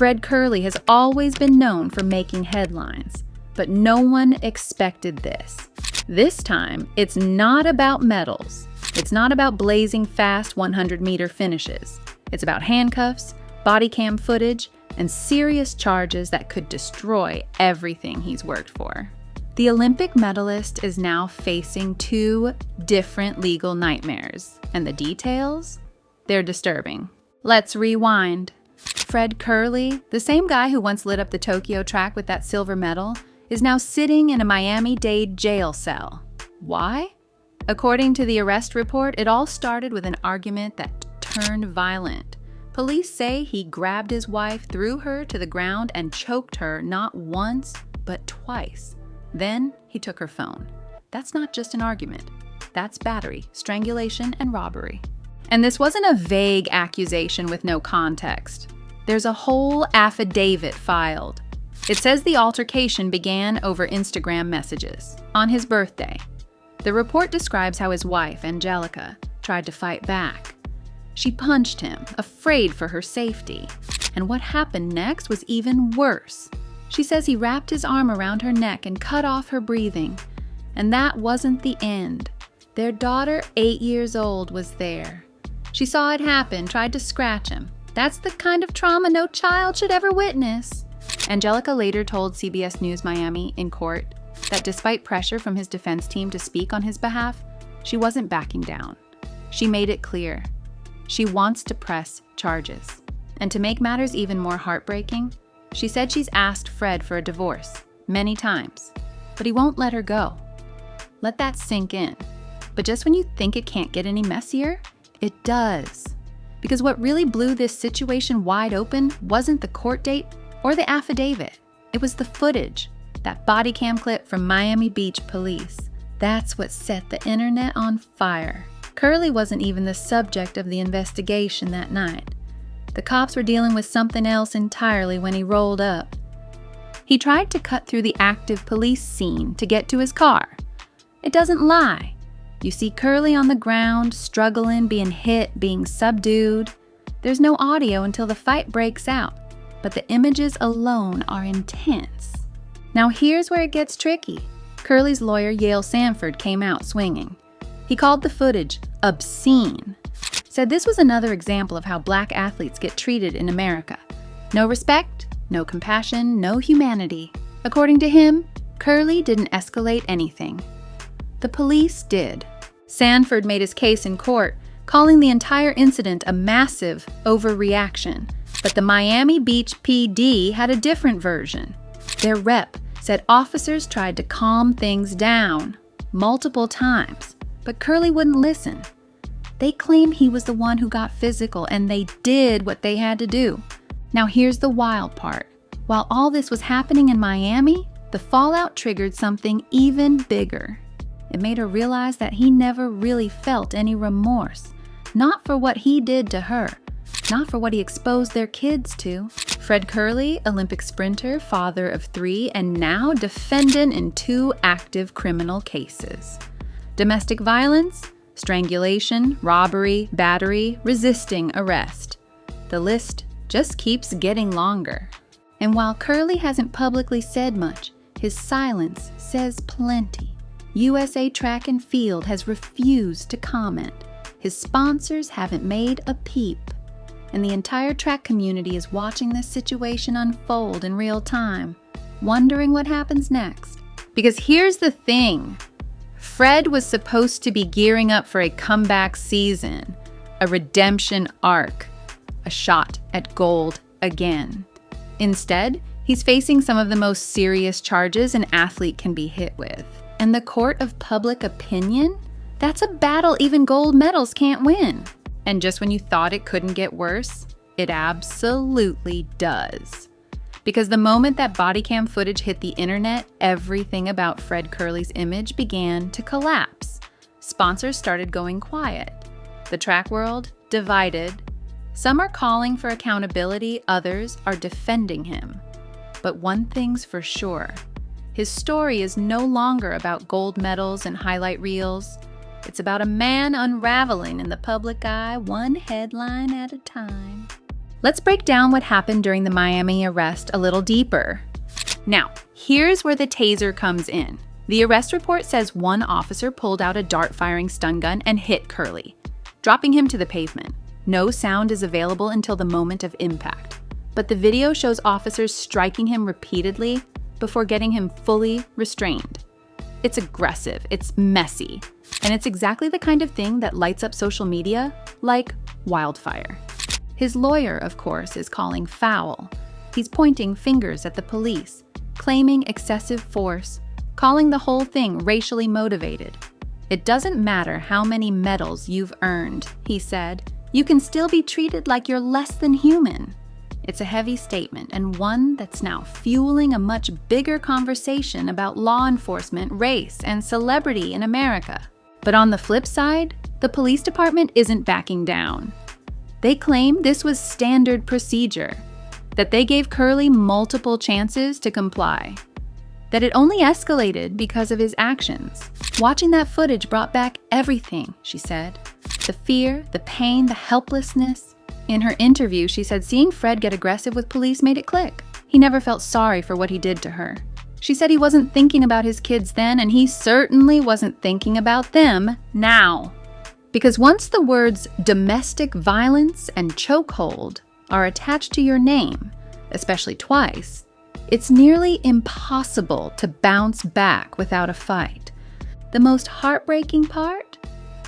Fred Kerley has always been known for making headlines, but no one expected this. This time, it's not about medals. It's not about blazing fast 100-meter finishes. It's about handcuffs, body cam footage, and serious charges that could destroy everything he's worked for. The Olympic medalist is now facing 2 different legal nightmares, and the details? They're disturbing. Let's rewind. Fred Kerley, the same guy who once lit up the Tokyo track with that silver medal, is now sitting in a Miami-Dade jail cell. Why? According to the arrest report, it all started with an argument that turned violent. Police say he grabbed his wife, threw her to the ground, and choked her not once, but twice. Then he took her phone. That's not just an argument. That's battery, strangulation, and robbery. And this wasn't a vague accusation with no context. There's a whole affidavit filed. It says the altercation began over Instagram messages on his birthday. The report describes how his wife, Angelica, tried to fight back. She punched him, afraid for her safety. And what happened next was even worse. She says he wrapped his arm around her neck and cut off her breathing. And that wasn't the end. Their daughter, 8 years old, was there. She saw it happen, tried to scratch him. That's the kind of trauma no child should ever witness. Angelica later told CBS News Miami in court that despite pressure from his defense team to speak on his behalf, she wasn't backing down. She made it clear. She wants to press charges. And to make matters even more heartbreaking, she said she's asked Fred for a divorce many times, but he won't let her go. Let that sink in. But just when you think it can't get any messier, it does. Because what really blew this situation wide open wasn't the court date or the affidavit. It was the footage, that body cam clip from Miami Beach police. That's what set the internet on fire. Kerley wasn't even the subject of the investigation that night. The cops were dealing with something else entirely when he rolled up. He tried to cut through the active police scene to get to his car. It doesn't lie. You see Kerley on the ground, struggling, being hit, being subdued. There's no audio until the fight breaks out, but the images alone are intense. Now here's where it gets tricky. Kerley's lawyer, Yale Sanford, came out swinging. He called the footage obscene. Said this was another example of how black athletes get treated in America. No respect, no compassion, no humanity. According to him, Kerley didn't escalate anything. The police did. Sanford made his case in court, calling the entire incident a massive overreaction. But the Miami Beach PD had a different version. Their rep said officers tried to calm things down multiple times, but Kerley wouldn't listen. They claim he was the one who got physical, and they did what they had to do. Now here's the wild part. While all this was happening in Miami, the fallout triggered something even bigger. It made her realize that he never really felt any remorse. Not for what he did to her. Not for what he exposed their kids to. Fred Kerley, Olympic sprinter, father of 3, and now defendant in 2 active criminal cases. Domestic violence, strangulation, robbery, battery, resisting arrest. The list just keeps getting longer. And while Kerley hasn't publicly said much, his silence says plenty. USA Track and Field has refused to comment. His sponsors haven't made a peep. And the entire track community is watching this situation unfold in real time, wondering what happens next. Because here's the thing. Fred was supposed to be gearing up for a comeback season, a redemption arc, a shot at gold again. Instead, he's facing some of the most serious charges an athlete can be hit with. And the court of public opinion? That's a battle even gold medals can't win. And just when you thought it couldn't get worse, it absolutely does. Because the moment that body cam footage hit the internet, everything about Fred Kerley's image began to collapse. Sponsors started going quiet. The track world divided. Some are calling for accountability, others are defending him. But one thing's for sure. His story is no longer about gold medals and highlight reels. It's about a man unraveling in the public eye, one headline at a time. Let's break down what happened during the Miami arrest a little deeper. Now, here's where the taser comes in. The arrest report says one officer pulled out a dart-firing stun gun and hit Kerley, dropping him to the pavement. No sound is available until the moment of impact, but the video shows officers striking him repeatedly before getting him fully restrained. It's aggressive, it's messy, and it's exactly the kind of thing that lights up social media like wildfire. His lawyer, of course, is calling foul. He's pointing fingers at the police, claiming excessive force, calling the whole thing racially motivated. It doesn't matter how many medals you've earned, he said. You can still be treated like you're less than human. It's a heavy statement, and one that's now fueling a much bigger conversation about law enforcement, race, and celebrity in America. But on the flip side, the police department isn't backing down. They claim this was standard procedure, that they gave Kerley multiple chances to comply, that it only escalated because of his actions. Watching that footage brought back everything, she said. The fear, the pain, the helplessness. In her interview, she said seeing Fred get aggressive with police made it click. He never felt sorry for what he did to her. She said he wasn't thinking about his kids then, and he certainly wasn't thinking about them now. Because once the words domestic violence and chokehold are attached to your name, especially twice, it's nearly impossible to bounce back without a fight. The most heartbreaking part?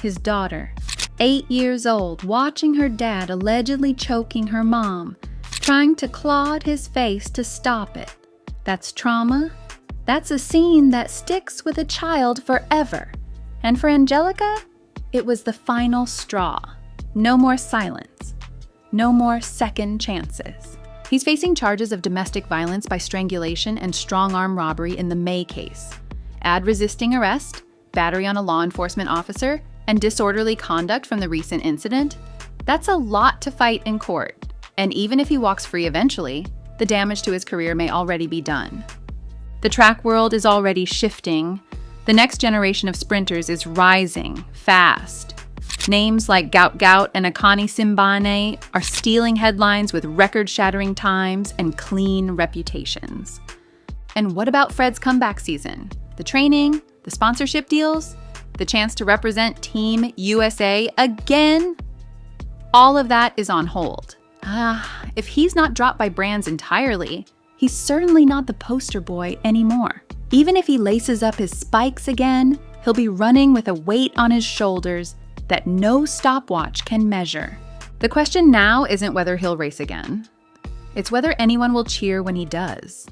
His daughter, 8 years old, watching her dad allegedly choking her mom, trying to claw at his face to stop it. That's trauma. That's a scene that sticks with a child forever. And for Angelica, it was the final straw. No more silence. No more second chances. He's facing charges of domestic violence by strangulation and strong-arm robbery in the May case. Add resisting arrest, battery on a law enforcement officer, and disorderly conduct from the recent incident. That's a lot to fight in court. And even if he walks free eventually, the damage to his career may already be done. The track world is already shifting. The next generation of sprinters is rising fast. Names like Gout Gout and Akani Simbane are stealing headlines with record-shattering times and clean reputations. And what about Fred's comeback season? The training, the sponsorship deals, the chance to represent Team USA again? All of that is on hold. If he's not dropped by brands entirely, he's certainly not the poster boy anymore. Even if he laces up his spikes again, he'll be running with a weight on his shoulders that no stopwatch can measure. The question now isn't whether he'll race again. It's whether anyone will cheer when he does.